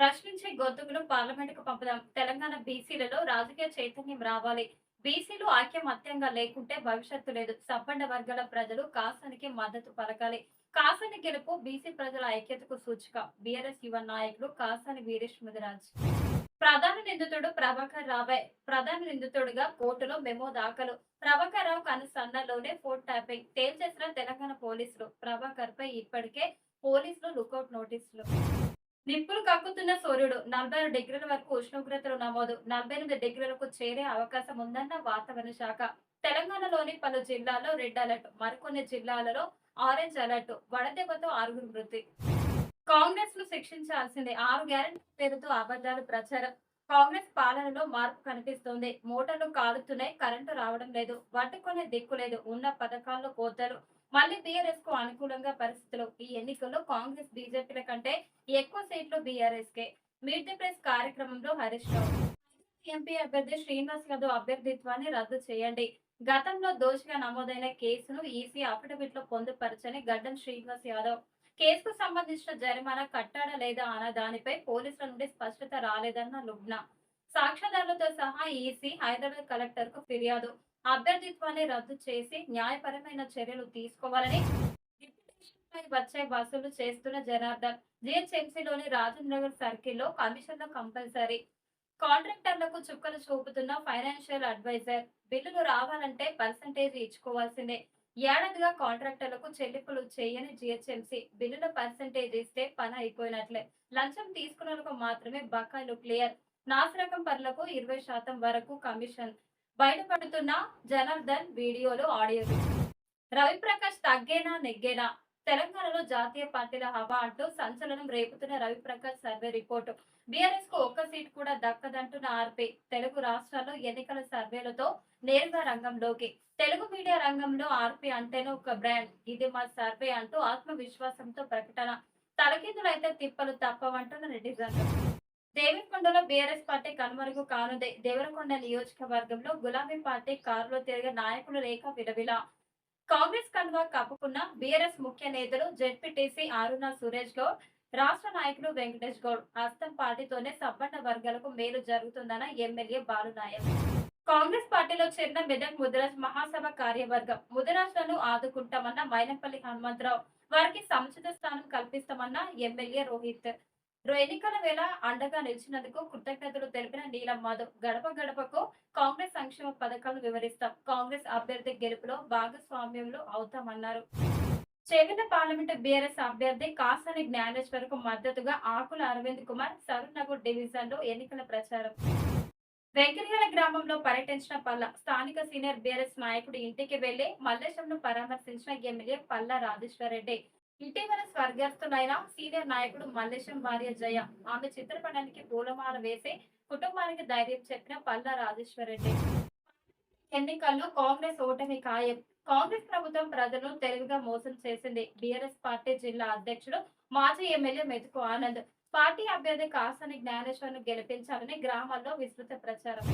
ప్రశ్నించే గొంతుకులు పార్లమెంటుకు పంపుదాం. తెలంగాణ బీసీలలో రాజకీయ చైతన్యం రావాలి. బీసీలు ఐక్యమత్యంగా లేకుంటే భవిష్యత్తు లేదు. సబ్బండ వర్గాల ప్రజలు కాసానికి మద్దతు పలకాలి. కాసాని గెలుపు బీసీ ప్రజల ఐక్యతకు సూచిక. బీఆర్ఎస్ యువ నాయకులు కాసాని వీరేష్ ముదిరాజ్. ప్రధాన నిందితుడు ప్రభాకర్ రావే. ప్రధాన నిందితుడిగా కోర్టులో మెమో దాఖలు. ప్రభాకర్ రావు కనుసన్నల్లోనే ఫోన్ ట్యాపింగ్ తేల్చేసిన తెలంగాణ పోలీసులు. ప్రభాకర్ పై ఇప్పటికే పోలీసులు లుకౌట్ నోటీసులు. నిప్పులు కక్కుతున్న సూర్యుడు 46 డిగ్రీల వరకు ఉష్ణోగ్రతలు నమోదు. 48 డిగ్రీలకు చేరే అవకాశం ఉందన్న వాతావరణ శాఖ. తెలంగాణలోని పలు జిల్లాల్లో రెడ్ అలర్ట్, మరికొన్ని జిల్లాలలో ఆరెంజ్ అలర్ట్. వడదెబ్బతో 6 మృతి. కాంగ్రెస్ ను శిక్షించాల్సిందే. 6 గ్యారెంటీ పేరుతో అబద్దాలు ప్రచారం. కాంగ్రెస్ పాలనలో మార్పు కనిపిస్తోంది. మోటార్లు కాలుతున్నాయి, కరెంటు రావడం లేదు, పట్టుకునే దిక్కు లేదు, ఉన్న పథకాల్లో కోతలు. మళ్ళీ బీఆర్ఎస్ కు అనుకూలంగా పరిస్థితులు. ఈ ఎన్నికల్లో కాంగ్రెస్ బీజేపీల కంటే ఎక్కువ సీట్లు BRS K. Meet the press కార్యక్రమంలో హరీష్ రావు. ఎంపీ అభ్యర్థి శ్రీనివాస్ యాదవ్ అభ్యర్థిత్వాన్ని రద్దు చేయండి. గతంలో దోషిగా నమోదైన కేసును ఈసీ అఫిడవిట్ లో పొందుపరచని గడ్డం శ్రీనివాస్ యాదవ్. కేసుకు సంబంధించిన జరిమానా కట్టాడా లేదా అన్న దానిపై పోలీసుల నుండి స్పష్టత రాలేదన్న లుబ్నా. సాక్ష్యాధారాలతో సహా ఈసీ హైదరాబాద్ కలెక్టర్ కు ఫిర్యాదు. అభ్యర్థిత్వాన్ని రద్దు చేసి న్యాయపరమైన చర్యలు తీసుకోవాలని. డిప్యూటేషన్పై వచ్చే వసూలు చేస్తున్న జనార్దన్. జిహెచ్ఎంసీలోని రాజేంద్ర నగర్ సర్కిల్లో కమిషన్ల కంపల్సరీ. కాంట్రాక్టర్లకు చుక్కలు చూపుతున్న ఫైనాన్షియల్ అడ్వైజర్. బిల్లులు రావాలంటే పర్సంటేజ్ ఇచ్చుకోవాల్సిందే. ఏడాదిగా కాంట్రాక్టర్లకు చెల్లింపులు చేయని జిహెచ్ఎంసీ. బిల్లుల పర్సంటేజ్ ఇస్తే పని అయిపోయినట్లే. లంచం తీసుకున్నలకు మాత్రమే బకాయిలు క్లియర్. నాసిరకం పనులకు 20% వరకు కమిషన్. బయటపడుతున్న జనార్దన్ వీడియోలు, ఆడియోలు. రవిప్రకాష్ తగ్గేనా నెగ్గేనా? తెలంగాణలో జాతీయ పార్టీల హవా అంటూ సంచలనం రేపుతున్న రవిప్రకాష్ సర్వే రిపోర్టు. బీఆర్ఎస్ కు ఒక్క సీట్ కూడా దక్కదంటున్న ఆర్పీ. తెలుగు రాష్ట్రాల్లో ఎన్నికల సర్వేలతో నేరుగా రంగంలోకి. తెలుగు మీడియా రంగంలో ఆర్పీ అంటేనే ఒక బ్రాండ్. ఇది మా సర్వే అంటూ ఆత్మవిశ్వాసంతో ప్రకటన. తలకిందులైతే తిప్పలు తప్పవంటున్న నెటిజన్లు. దేవరకొండలో బీఆర్ఎస్ పార్టీ కనుమరుగు కానుంది. దేవరకొండ నియోజకవర్గంలో గులాబీ పార్టీ కారులో తిరిగే నాయకులు లేక విలవిల. కాంగ్రెస్ కండువా కప్పుకున్న బీఆర్ఎస్ ముఖ్య నేతలు జెడ్పీటీసీ అరుణ సురేష్ గౌడ్, రాష్ట్ర నాయకులు వెంకటేష్ గౌడ్. హస్తం పార్టీతోనే సబ్బండ వర్గాలకు మేలు జరుగుతుందన్న ఎమ్మెల్యే బాలునాయక్. కాంగ్రెస్ పార్టీలో చేరిన మెదక్ ముదిరాజ్ మహాసభ కార్యవర్గం. ముదిరాజ్లను ఆదుకుంటామన్న మైనంపల్లి హనుమంతరావు. వారికి సముచిత స్థానం కల్పిస్తామన్న ఎమ్మెల్యే రోహిత్. ఎన్నికల వేళ అండగా నిలిచినందుకు కృతజ్ఞతలు తెలిపిన నీలం మాధవ్. గడప గడపకు కాంగ్రెస్ సంక్షేమ పథకాలను వివరిస్తాం. కాంగ్రెస్ అభ్యర్థి గెలుపులో భాగస్వామ్యంలో అవుతామన్నారు. చేవెళ్ల పార్లమెంటు బీఆర్ఎస్ అభ్యర్థి కాసాని జ్ఞానేశ్వర్ కు మద్దతుగా ఆకుల అరవింద్ కుమార్ సరూర్ నగర్ డివిజన్ లో ఎన్నికల ప్రచారం. వెంకర్యాల గ్రామంలో పర్యటించిన పల్లా. స్థానిక సీనియర్ బీఆర్ఎస్ నాయకుడి ఇంటికి వెళ్లి మల్లేశంను పరామర్శించిన ఎమ్మెల్యే పల్లా రాజేశ్వరరెడ్డి. ఇటీవల స్వర్గస్థులైన సీనియర్ నాయకుడు మల్లేశం భార్య జయ. ఆమె చిత్రపటానికి పూలమాల వేసి కుటుంబానికి ధైర్యం చెప్పిన పల్లా రాజేశ్వరరెడ్డి. ఎన్నికల్లో కాంగ్రెస్ ఓటమి ఖాయం. కాంగ్రెస్ ప్రభుత్వం ప్రజలను తెలివిగా మోసం చేసింది. బీఆర్ఎస్ పార్టీ జిల్లా అధ్యక్షుడు మాజీ ఎమ్మెల్యే మెతుకు ఆనంద్. పార్టీ అభ్యర్థి కాసాని జ్ఞానేశ్వర్ ను గెలిపించాలని గ్రామాల్లో విస్తృత ప్రచారం.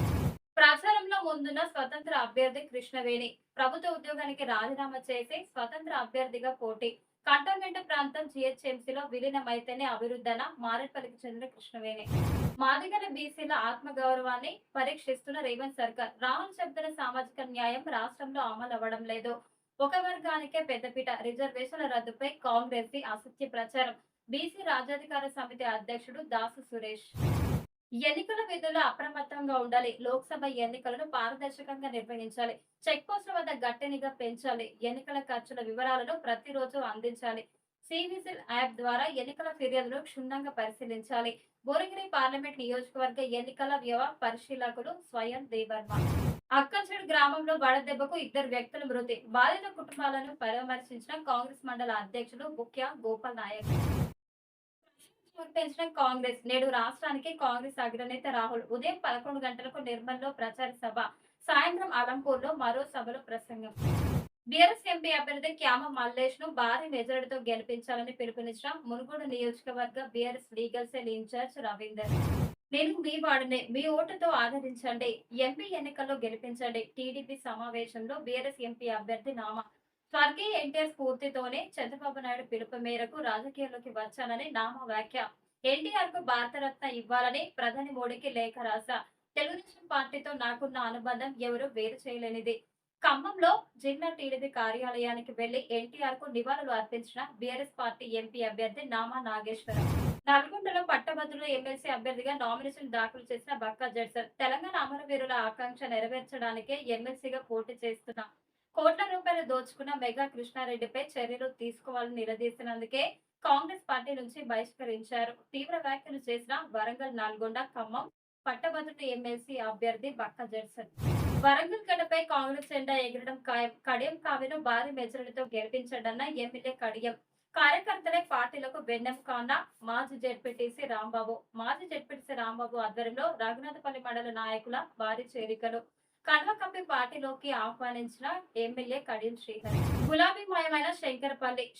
ప్రచారంలో ముందున్న స్వతంత్ర అభ్యర్థి కృష్ణవేణి. ప్రభుత్వ ఉద్యోగానికి రాజీనామా చేసి స్వతంత్ర అభ్యర్థిగా పోటీ. కంటోన్మెంట్ ప్రాంతం జిహెచ్ఎంసీలో విలీనమైతేనే అభివృద్ధన మారేట్పల్లికి చెందిన కృష్ణవేణి. మాదిగల బీసీల ఆత్మగౌరవాన్ని పరీక్షిస్తున్న రేవంత్ సర్కార్. రాహుల్ చెబుతున్న సామాజిక న్యాయం రాష్ట్రంలో అమలు అవ్వడం లేదు. ఒక వర్గానికే పెద్దపీట. రిజర్వేషన్ల రద్దుపై కాంగ్రెస్ ది అసత్య ప్రచారం. బీసీ రాజ్యాధికార సమితి అధ్యక్షుడు దాసు సురేష్. ఎన్నికల విధుల్లో అప్రమత్తంగా ఉండాలి. లోక్సభ ఎన్నికలను పారదర్శకంగా నిర్వహించాలి. చెక్ పోస్టుల వద్ద గట్టి నిఘా పెంచాలి. ఎన్నికల ఖర్చుల వివరాలను ప్రతిరోజు అందించాలి. సివిజిల్ యాప్ ద్వారా ఎన్నికల ఫిర్యాదులు క్షుణ్ణంగా పరిశీలించాలి. భువనగిరి పార్లమెంట్ నియోజకవర్గ ఎన్నికల వ్యవ పరిశీలకులు స్వయం దేవర్మ. అక్కల్చేడు గ్రామంలో వడదెబ్బకు 2 వ్యక్తుల మృతి. బాధిత కుటుంబాలను పరామర్శించిన కాంగ్రెస్ మండల అధ్యక్షులు బుక్యా గోపాల్ నాయక్. పెంచిన కాంగ్రెస్. నేడు రాష్ట్రానికి కాంగ్రెస్ అగ్రనేత రాహుల్. ఉదయం 11 గంటలకు నిర్మల్లో ప్రచార సభ. సాయంత్రం అలంపూర్ లో మరో సభలో ప్రసంగం. బీఆర్ఎస్ ఎంపీ అభ్యర్థి క్యామ మల్లేష్ ను భారీ మెజారిటీతో గెలిపించాలని పిలుపునిచ్చిన మునుగోడు నియోజకవర్గ BRS legal cell incharge Ravinder. నేను మీ వాడినే, మీ ఓటుతో ఆదరించండి, ఎంపీ ఎన్నికల్లో గెలిపించండి. టీడీపీ సమావేశంలో బీఆర్ఎస్ ఎంపీ అభ్యర్థి నామా. స్వర్గీయ ఎన్టీఆర్ స్ఫూర్తితోనే చంద్రబాబు నాయుడు పిలుపు మేరకు రాజకీయాల్లోకి వచ్చానని నామా వ్యాఖ్య. ఎన్టీఆర్ కు భారతరత్న ఇవ్వాలని ప్రధాని మోడీకి లేఖ రాసా. తెలుగుదేశం పార్టీతో నాకున్న అనుబంధం ఎవరు వేరు చేయలేనిది. ఖమ్మంలో జిల్లా టీడీపీ కార్యాలయానికి వెళ్లి ఎన్టీఆర్ కు నివాళులు అర్పించిన బీఆర్ఎస్ పార్టీ ఎంపీ అభ్యర్థి నామా నాగేశ్వరరావు. నల్గొండలో పట్టభద్రుల ఎమ్మెల్సీ అభ్యర్థిగా నామినేషన్ దాఖలు చేసిన బక్కా జడ్సన్ తెలంగాణ అమరవీరుల ఆకాంక్ష నెరవేర్చడానికే ఎమ్మెల్సీగా పోటీ చేస్తున్న కోట్ల రూపాయలు దోచుకున్న మెగా కృష్ణారెడ్డిపై చర్యలు తీసుకోవాలని నిలదీసినందుకే కాంగ్రెస్ పార్టీ నుంచి బహిష్కరించారు. తీవ్ర వ్యాఖ్యలు చేసిన వరంగల్, నల్గొండ, ఖమ్మం పట్టభద్రుల ఎమ్మెల్సీ అభ్యర్థి బక్కా జడ్సన్. వరంగల్ గడ్డపై కాంగ్రెస్ జెండా ఎగరడం ఖాయం. కడియం కావ్యను భారీ మెజారిటీతో గెలిపించడన్న ఎమ్మెల్యే కడియం. కార్యకర్తలే పార్టీలకు వెన్నెముక అన్న మాజీ జెడ్పీటీసీ రాంబాబు. మాజీ జెడ్పీటీసీ రాంబాబు ఆధ్వర్యంలో రఘునాథపల్లి మండల నాయకుల భారీ చేరికలు. కండువ కప్పి పార్టీలోకి ఆహ్వానించిన ఎమ్మెల్యే కడియం శ్రీహరి. గులాబీమయమైన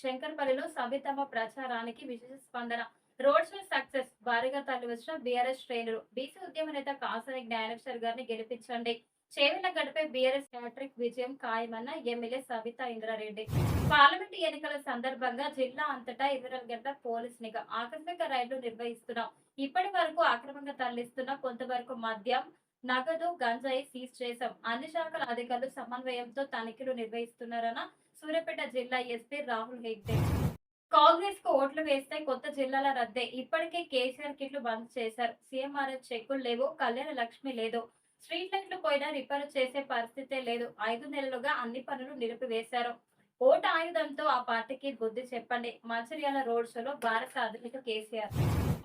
శంకర్పల్లిలో సబితమ్మ ప్రచారానికి విశేష స్పందన. Road show success. భారీగా తరలివచ్చిన బీఆర్ఎస్ శ్రేణులు. బీసీ ఉద్యమ నేత కాసాని జ్ఞానేశ్వర్ గారిని గెలిపించండి. చేవెళ్ల గడిపై బీఆర్ఎస్ హ్యాట్రిక్ విజయం ఖాయమన్న ఎమ్మెల్యే సబితా ఇంద్రారెడ్డి. పార్లమెంటు ఎన్నికల సందర్భంగా జిల్లా అంతటా 24 గంటల పోలీస్ నిఘా. ఆకస్మిక రైళ్లు నిర్వహిస్తున్నాం. ఇప్పటి వరకు అక్రమంగా తరలిస్తున్న కొంతవరకు మద్యం, నగదు, గంజాయి సీజ్ చేశాం. అన్ని శాఖల అధికారులు సమన్వయంతో తనిఖీలు నిర్వహిస్తున్నారన్న సూర్యాపేట జిల్లా ఎస్పీ రాహుల్ హెగ్డే. కాంగ్రెస్ కు ఓట్లు వేస్తే కొత్త జిల్లాల రద్దే. ఇప్పటికే కేసీఆర్ కిట్లు బంద్ చేశారు. సీఎంఆర్ఎఫ్ చెక్కులు లేవు. కళ్యాణ లక్ష్మి లేదు. స్ట్రీట్ లైట్లు పోయినా రిపేర్ చేసే పరిస్థితే లేదు. 5 నెలలుగా అన్ని పనులు నిలిపివేశారు. ఓటు ఆయుధంతో ఆ పార్టీకి బుద్ధి చెప్పండి. మంచిర్యాల రోడ్ షోలో భారత అధినేత కేసీఆర్.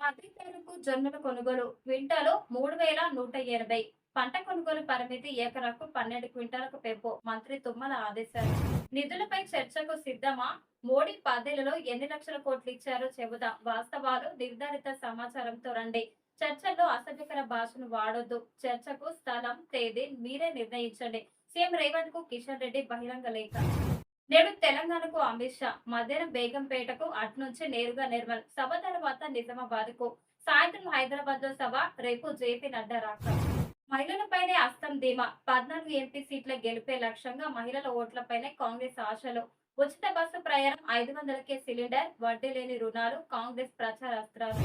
మద్దతు జొన్నల కొనుగోలు క్వింటాలు 3180. పంట కొనుగోలు పరిమితి ఏకరకు 12 క్వింటాలకు పెంపు. మంత్రి తుమ్మల ఆదేశాలు. నిధులపై చర్చకు సిద్ధమా? మోడీ 10 ఎన్ని లక్షల కోట్లు ఇచ్చారో చెబుదాం. వాస్తవాలు, నిర్ధారిత సమాచారంతో రండి. చర్చల్లో అసభ్యకర భాషను వాడొద్దు. చర్చకు స్థలం, తేదీ మీరే నిర్ణయించండి. సీఎం రేవంత్ కు కిషన్ రెడ్డి బహిరంగ లేఖ. నేడు తెలంగాణకు అమిత్ షా. మధ్యాహ్నం బేగంపేటకు, అట్నుంచి నేరుగా నిర్మల్. సభ తర్వాత నిజామాబాద్ కు. సాయంత్రం హైదరాబాద్ లో సభ. రేపు జేపీ నడ్డా రాక. మహిళలపైనే అస్తం ధీమా. 14 ఎంపీ సీట్ల గెలిపే లక్ష్యంగా మహిళల ఓట్లపైనే కాంగ్రెస్ ఆశలు. ఉచిత బస్సు ప్రయాణం, 500కే సిలిండర్, వడ్డీ లేని రుణాలు కాంగ్రెస్ ప్రచార అస్త్రాలు.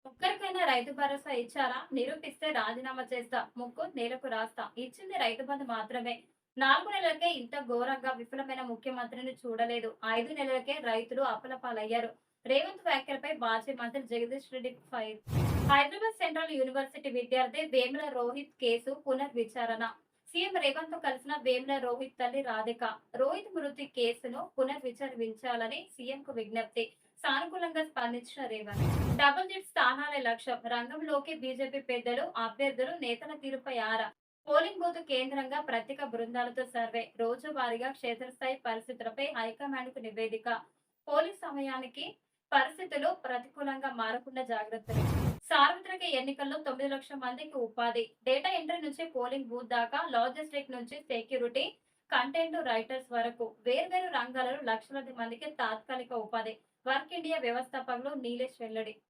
ఒక్కరికైనా రైతు భరోసా ఇచ్చారా? నిరూపిస్తే రాజీనామా చేస్తా. ముక్కు నేలకు రాస్తా. ఇచ్చింది రైతు బంధు మాత్రమే. 4 నెలలకే ఇంత ఘోరంగా విఫలమైన ముఖ్యమంత్రిని చూడలేదు. 5 నెలలకే రైతులు అప్పులపాలయ్యారు. రేవంత్ వ్యాఖ్యలపై మాజీ మంత్రి Jagadish Reddy fire. Hyderabad central university విద్యార్థి వేముల రోహిత్ కేసు పునర్విచారణ. సీఎం రేవంత్ తో కలిసిన వేముల రోహిత్ తల్లి రాధిక. రోహిత్ మృతి కేసును పునర్విచారించాలని సీఎం కు విజ్ఞప్తి. సానుకూలంగా స్పందించిన రేవంత్. డబుల్ జెట్ స్థానాలే లక్ష్యం. రంగంలోకి బీజేపీ పెద్దలు, అభ్యర్థులు, నేతల తీరుపై ఆరా. పోలింగ్ బూత్ కేంద్రంగా ప్రత్యేక బృందాలతో సర్వే. రోజువారీగా క్షేత్రస్థాయి పరిస్థితులపై హైకమాండ్ కు నివేదిక. పోలింగ్ సమయానికి పరిస్థితులు ప్రతికూలంగా మారకుండా జాగ్రత్తలు. సార్వత్రిక ఎన్నికల్లో 9 లక్షల మందికి ఉపాధి. డేటా ఎంట్రీ నుంచి పోలింగ్ బూత్ దాకా, లాజిస్టిక్ నుంచి సెక్యూరిటీ, కంటెంట్ రైటర్స్ వరకు వేర్వేరు రంగాలలో లక్షలాది మందికి తాత్కాలిక ఉపాధి. వర్క్ ఇండియా వ్యవస్థాపకులు నీలేష్ వెల్లడి.